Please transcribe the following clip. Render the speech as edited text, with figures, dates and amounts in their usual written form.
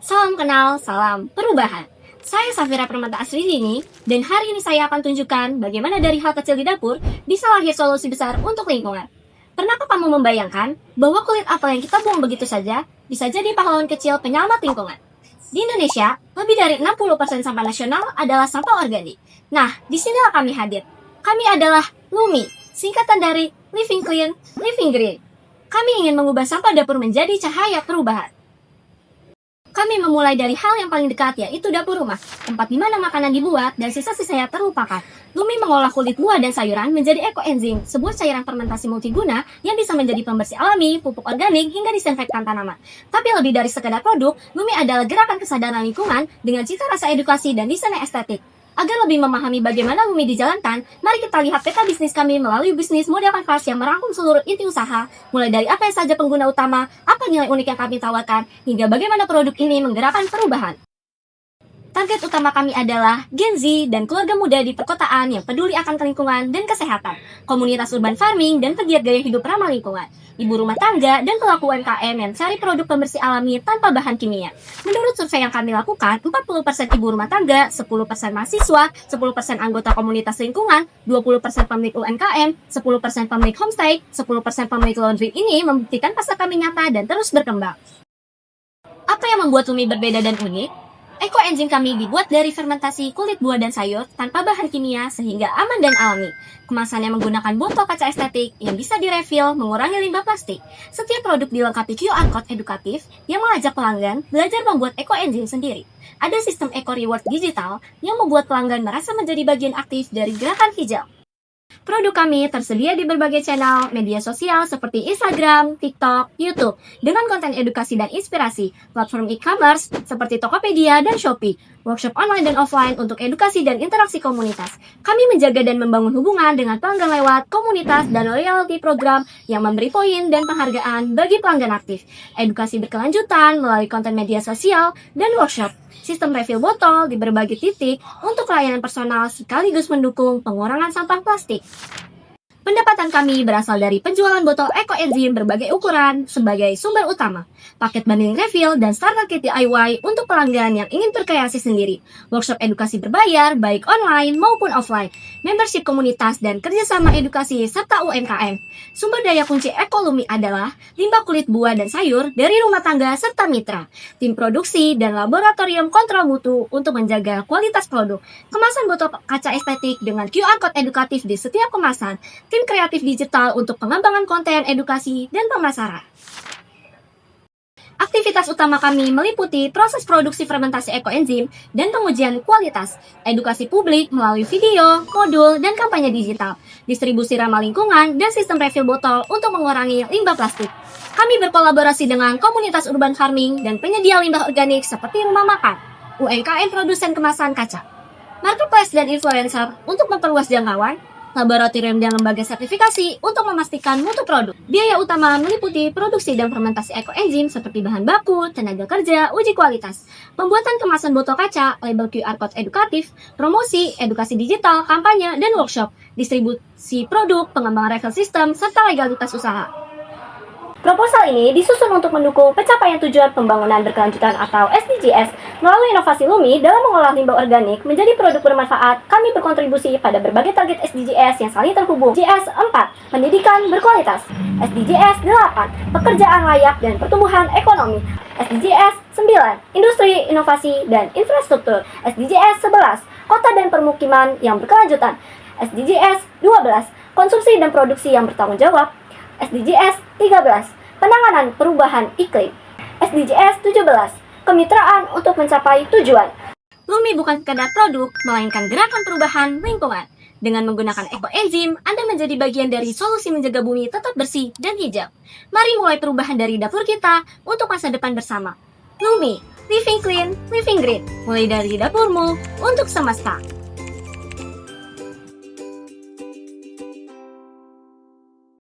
Salam kenal, salam perubahan. Saya Safira Permata Asridini, dan hari ini saya akan tunjukkan bagaimana dari hal kecil di dapur bisa lahir solusi besar untuk lingkungan. Pernahkah kamu membayangkan bahwa kulit apel yang kita buang begitu saja bisa jadi pahlawan kecil penyelamat lingkungan? Di Indonesia, lebih dari 60% sampah nasional adalah sampah organik. Nah, disinilah kami hadir. Kami adalah LUMI, singkatan dari Living Clean, Living Green. Kami ingin mengubah sampah dapur menjadi cahaya perubahan. Kami memulai dari hal yang paling dekat, yaitu dapur rumah, tempat di mana makanan dibuat dan sisa-sisanya terlupakan. Lumi mengolah kulit buah dan sayuran menjadi ekoenzim, sebuah cairan fermentasi multiguna yang bisa menjadi pembersih alami, pupuk organik, hingga disinfektan tanaman. Tapi lebih dari sekedar produk, Lumi adalah gerakan kesadaran lingkungan dengan cita rasa edukasi dan desain estetik. Agar lebih memahami bagaimana Lumi dijalankan, mari kita lihat peta bisnis kami melalui bisnis model kanvas yang merangkum seluruh inti usaha, mulai dari apa yang saja pengguna utama, apa nilai unik yang kami tawarkan, hingga bagaimana produk ini menggerakkan perubahan. Target utama kami adalah Gen Z dan keluarga muda di perkotaan yang peduli akan lingkungan dan kesehatan, komunitas urban farming dan pegiat gaya hidup ramah lingkungan, ibu rumah tangga dan pelaku UMKM yang cari produk pembersih alami tanpa bahan kimia. Menurut survei yang kami lakukan, 40% ibu rumah tangga, 10% mahasiswa, 10% anggota komunitas lingkungan, 20% pemilik UMKM, 10% pemilik homestay, 10% pemilik laundry ini membuktikan pasar kami nyata dan terus berkembang. Apa yang membuat Lumi berbeda dan unik? Ekoenzim kami dibuat dari fermentasi kulit buah dan sayur tanpa bahan kimia sehingga aman dan alami. Kemasannya menggunakan botol kaca estetik yang bisa direfill, mengurangi limbah plastik. Setiap produk dilengkapi QR Code edukatif yang mengajak pelanggan belajar membuat ekoenzim sendiri. Ada sistem eco reward digital yang membuat pelanggan merasa menjadi bagian aktif dari gerakan hijau. Produk kami tersedia di berbagai channel media sosial seperti Instagram, TikTok, YouTube, dengan konten edukasi dan inspirasi, platform e-commerce seperti Tokopedia dan Shopee, workshop online dan offline untuk edukasi dan interaksi komunitas. Kami menjaga dan membangun hubungan dengan pelanggan lewat komunitas dan loyalty program yang memberi poin dan penghargaan bagi pelanggan aktif, edukasi berkelanjutan melalui konten media sosial dan workshop, sistem refill botol di berbagai titik untuk layanan personal sekaligus mendukung pengurangan sampah plastik. Pendapatan kami berasal dari penjualan botol ekoenzim berbagai ukuran sebagai sumber utama, paket bundling refill, dan starter kit DIY untuk pelanggan yang ingin berkreasi sendiri, workshop edukasi berbayar baik online maupun offline, membership komunitas dan kerjasama edukasi serta UMKM. Sumber daya kunci Ekolumi adalah limbah kulit buah dan sayur dari rumah tangga serta mitra, tim produksi dan laboratorium kontrol mutu untuk menjaga kualitas produk, kemasan botol kaca estetik dengan QR Code edukatif di setiap kemasan, tim kreatif digital untuk pengembangan konten edukasi dan pemasaran. Aktivitas utama kami meliputi proses produksi fermentasi ekoenzim dan pengujian kualitas, edukasi publik melalui video, modul, dan kampanye digital, distribusi ramah lingkungan, dan sistem refill botol untuk mengurangi limbah plastik. Kami berkolaborasi dengan komunitas urban farming dan penyedia limbah organik seperti rumah makan, UMKM produsen kemasan kaca, marketplace dan influencer untuk memperluas jangkauan, laboratorium dan lembaga sertifikasi untuk memastikan mutu produk. Biaya utama meliputi produksi dan fermentasi ekoenzim seperti bahan baku, tenaga kerja, uji kualitas, pembuatan kemasan botol kaca, label QR Code edukatif, promosi, edukasi digital, kampanye, dan workshop, distribusi produk, pengembangan refill system, serta legalitas usaha. Proposal ini disusun untuk mendukung pencapaian tujuan pembangunan berkelanjutan atau SDGs melalui inovasi Lumi dalam mengolah limbah organik menjadi produk bermanfaat. Kami berkontribusi pada berbagai target SDGs yang saling terhubung. SDGs 4, pendidikan berkualitas. SDGs 8, pekerjaan layak dan pertumbuhan ekonomi. SDGs 9, industri, inovasi, dan infrastruktur. SDGs 11, kota dan permukiman yang berkelanjutan. SDGs 12, konsumsi dan produksi yang bertanggung jawab. SDGs 13, penanganan perubahan iklim. SDGs 17, kemitraan untuk mencapai tujuan. Lumi bukan sekadar produk, melainkan gerakan perubahan lingkungan. Dengan menggunakan ekoenzim, Anda menjadi bagian dari solusi menjaga bumi tetap bersih dan hijau. Mari mulai perubahan dari dapur kita untuk masa depan bersama. Lumi, Living Clean, Living Green. Mulai dari dapurmu untuk semesta.